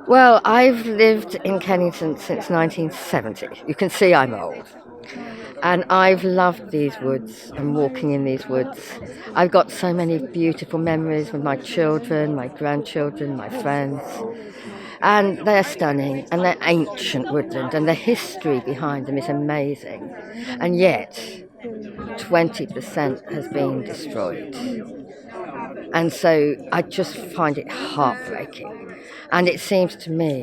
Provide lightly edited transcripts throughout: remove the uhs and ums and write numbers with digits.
Well, I've lived in Kennington since 1970. You can see I'm old. And I've loved these woods and walking in these woods. I've got so many beautiful memories with my children, my grandchildren, my friends. And they're stunning, and they're ancient woodland, and the history behind them is amazing. And yet, 20% has been destroyed. And so I just find it heartbreaking. And it seems to me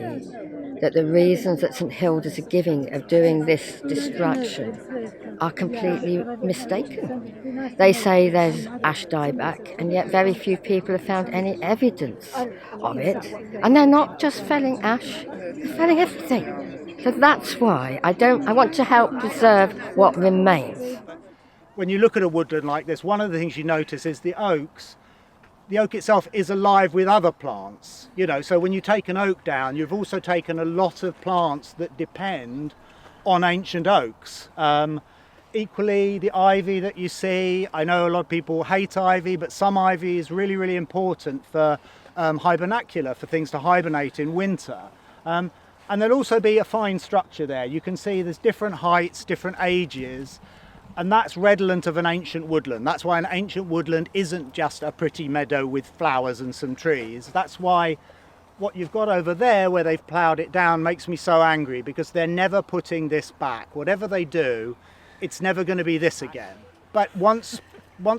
that the reasons that St Hilda's are giving of doing this destruction are completely mistaken. They say there's ash dieback, and yet very few people have found any evidence of it. And they're not just felling ash, they're felling everything. So that's why I want to help preserve what remains. When you look at a woodland like this, one of the things you notice is the oaks. The oak itself is alive with other plants, so when you take an oak down, you've also taken a lot of plants that depend on ancient oaks. Equally, the ivy that you see, I know a lot of people hate ivy, but some ivy is really, really important for hibernacula, for things to hibernate in winter. And there'll also be a fine structure there. You can see there's different heights, different ages. And that's redolent of an ancient woodland. That's why an ancient woodland isn't just a pretty meadow with flowers and some trees. That's why what you've got over there where they've ploughed it down makes me so angry, because they're never putting this back. Whatever they do, it's never going to be this again. But once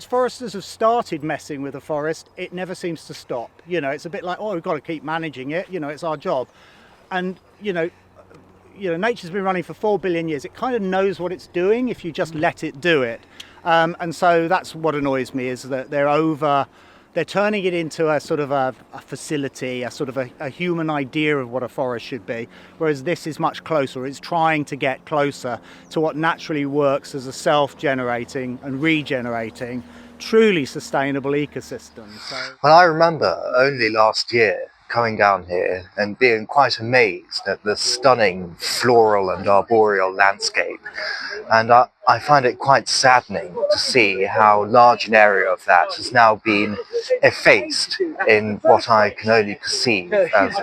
foresters have started messing with a forest, it never seems to stop. It's a bit like, we've got to keep managing it. It's our job. And, nature's been running for 4 billion years. It kind of knows what it's doing if you just let it do it. And so that's what annoys me, is that they're turning it into a sort of a facility, a sort of a human idea of what a forest should be, whereas this is much closer. It's trying to get closer to what naturally works as a self-generating and regenerating, truly sustainable ecosystem. Well, I remember only last year coming down here and being quite amazed at the stunning floral and arboreal landscape. And I find it quite saddening to see how large an area of that has now been effaced in what I can only perceive as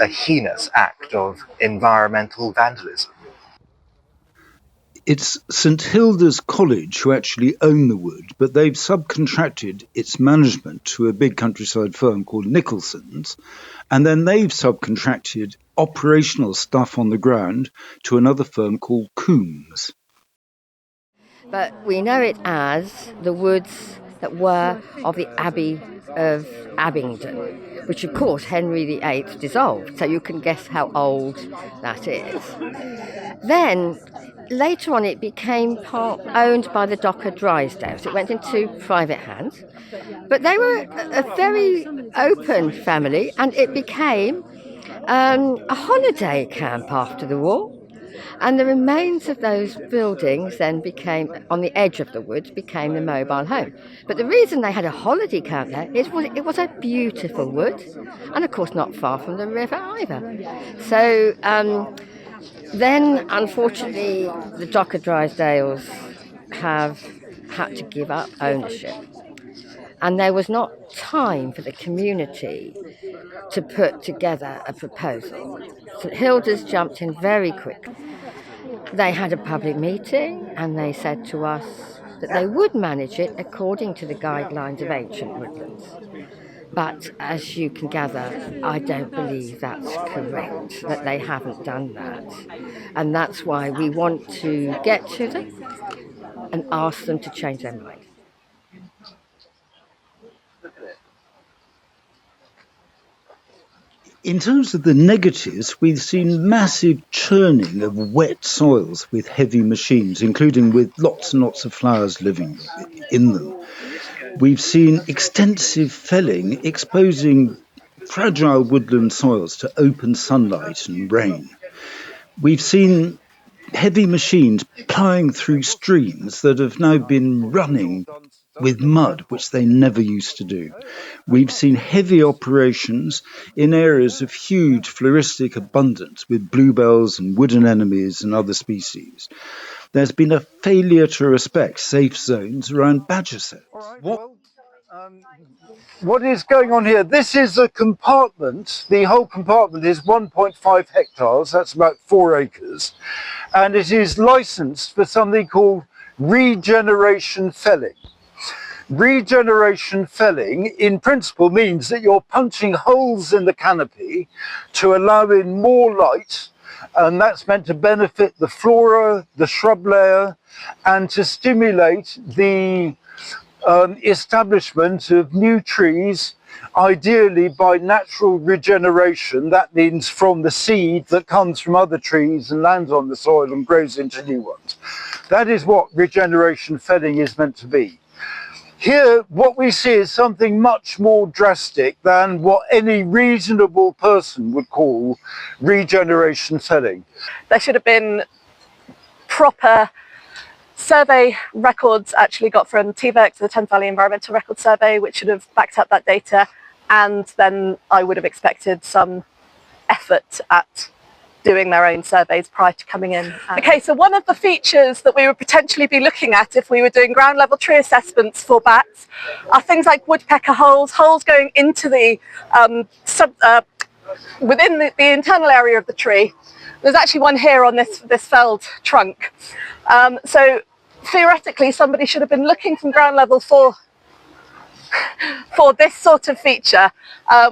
a heinous act of environmental vandalism. It's St Hilda's College who actually own the wood, but they've subcontracted its management to a big countryside firm called Nicholson's, and then they've subcontracted operational stuff on the ground to another firm called Coombs. But we know it as the woods that were of the Abbey of Abingdon, which of course Henry VIII dissolved, so you can guess how old that is. Then later on it became owned by the Docker Drysdales. It went into private hands, but they were a very open family, and it became a holiday camp after the war. And the remains of those buildings then became, on the edge of the woods, became the mobile home. But the reason they had a holiday camp there is it was a beautiful wood, and of course not far from the river either. So then, unfortunately, the Docker Drysdales have had to give up ownership. And there was not time for the community to put together a proposal. St Hilda's jumped in very quickly. They had a public meeting and they said to us that they would manage it according to the guidelines of ancient woodlands. But as you can gather, I don't believe that's correct, that they haven't done that. And that's why we want to get to them and ask them to change their mind. In terms of the negatives, we've seen massive churning of wet soils with heavy machines, including with lots and lots of flowers living in them. We've seen extensive felling, exposing fragile woodland soils to open sunlight and rain. We've seen heavy machines ploughing through streams that have now been running with mud, which they never used to do. We've seen heavy operations in areas of huge floristic abundance with bluebells and wood anemones and other species. There's been a failure to respect safe zones around badger cells. What is going on here? This is a compartment. The whole compartment is 1.5 hectares. That's about 4 acres. And it is licensed for something called regeneration felling. Regeneration felling, in principle, means that you're punching holes in the canopy to allow in more light, and that's meant to benefit the flora, the shrub layer, and to stimulate the establishment of new trees, ideally by natural regeneration. That means from the seed that comes from other trees and lands on the soil and grows into new ones. That is what regeneration felling is meant to be. Here, what we see is something much more drastic than what any reasonable person would call regeneration felling. There should have been proper survey records actually got from TVEC, the Thames Valley Environmental Record Survey, which should have backed up that data, and then I would have expected some effort at doing their own surveys prior to coming in. Okay, so one of the features that we would potentially be looking at if we were doing ground level tree assessments for bats are things like woodpecker holes, holes going into the within the internal area of the tree. There's actually one here on this felled trunk. So theoretically, somebody should have been looking from ground level for this sort of feature,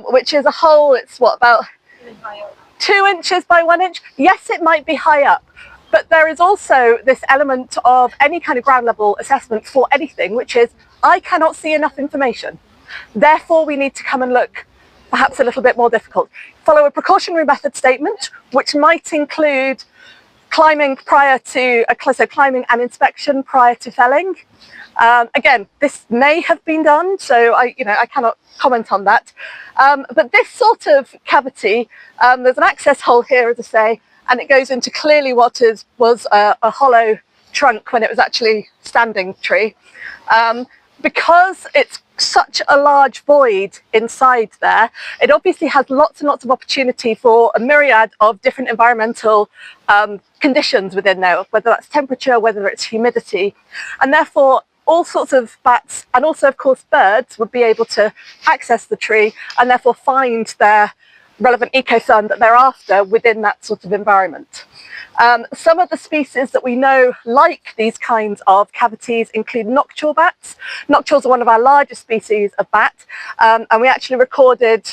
which is a hole. It's what, about 2 inches by 1 inch? Yes, it might be high up, but there is also this element of any kind of ground level assessment for anything, which is I cannot see enough information. Therefore, we need to come and look perhaps a little bit more difficult. Follow a precautionary method statement, which might include climbing prior to, so climbing and inspection prior to felling. Again, this may have been done, so I cannot comment on that. But this sort of cavity, there's an access hole here, as I say, and it goes into clearly what was a hollow trunk when it was actually standing tree. Because it's such a large void inside there, it obviously has lots and lots of opportunity for a myriad of different environmental conditions within there, whether that's temperature, whether it's humidity, and therefore all sorts of bats and also of course birds would be able to access the tree and therefore find their relevant ecotherm that they're after within that sort of environment. Some of the species that we know like these kinds of cavities include noctule bats. Noctules are one of our largest species of bat, and we actually recorded,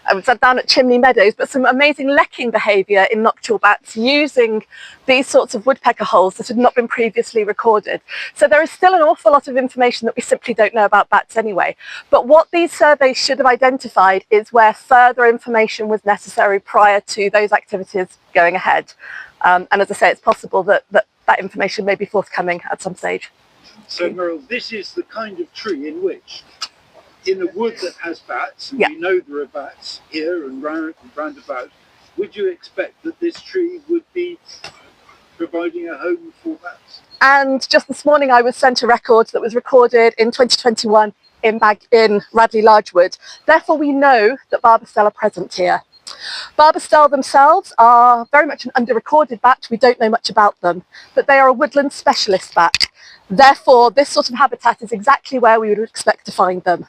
I was down at Chimney Meadows, but some amazing lecking behaviour in noctule bats using these sorts of woodpecker holes that had not been previously recorded. So there is still an awful lot of information that we simply don't know about bats anyway. But what these surveys should have identified is where further information was necessary prior to those activities going ahead. And as I say, it's possible that information may be forthcoming at some stage. So, Merrill, this is the kind of tree in which, in a wood that has bats, and yeah, we know there are bats here and round about, would you expect that this tree would be providing a home for bats? And just this morning I was sent a record that was recorded in 2021 in Radley Large Wood. Therefore we know that barbastelle are present here. Barbastelle themselves are very much an under-recorded bat. We don't know much about them, but they are a woodland specialist bat. Therefore, this sort of habitat is exactly where we would expect to find them.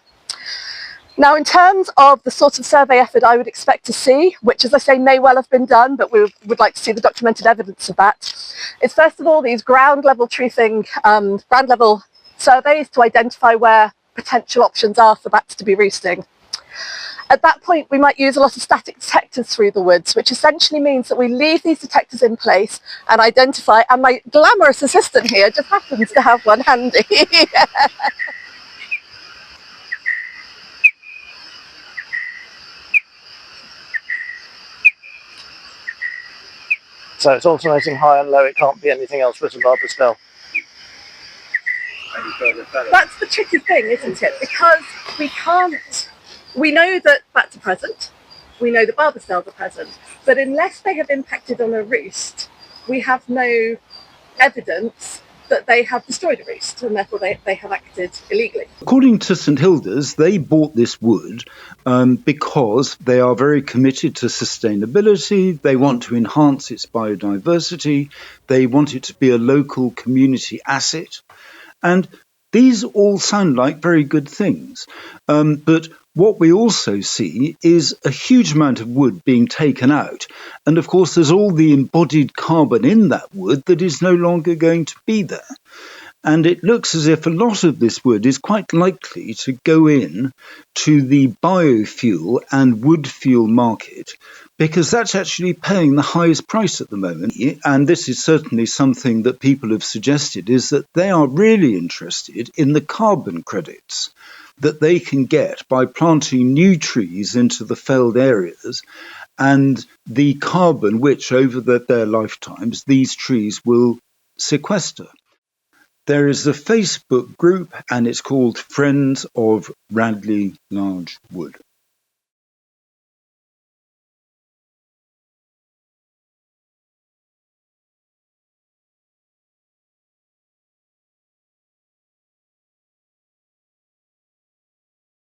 Now, in terms of the sort of survey effort I would expect to see, which, as I say, may well have been done, but we would like to see the documented evidence of that, is first of all these ground level truthing, ground level surveys to identify where potential options are for bats to be roosting. At that point, we might use a lot of static detectors through the woods, which essentially means that we leave these detectors in place and identify, and my glamorous assistant here just happens to have one handy. So it's alternating high and low, it can't be anything else but a barbastelle. That's the tricky thing, isn't it? Because we know that bats are present, we know that barbastelles are present, but unless they have impacted on a roost, we have no evidence that they have destroyed a roost, and therefore they have acted illegally. According to St Hilda's, they bought this wood because they are very committed to sustainability, they want to enhance its biodiversity, they want it to be a local community asset, and These all sound like very good things. But what we also see is a huge amount of wood being taken out. And of course, there's all the embodied carbon in that wood that is no longer going to be there. And it looks as if a lot of this wood is quite likely to go in to the biofuel and wood fuel market, because that's actually paying the highest price at the moment. And this is certainly something that people have suggested, is that they are really interested in the carbon credits that they can get by planting new trees into the felled areas, and the carbon which over their lifetimes these trees will sequester. There is a Facebook group and it's called Friends of Radley Large Wood.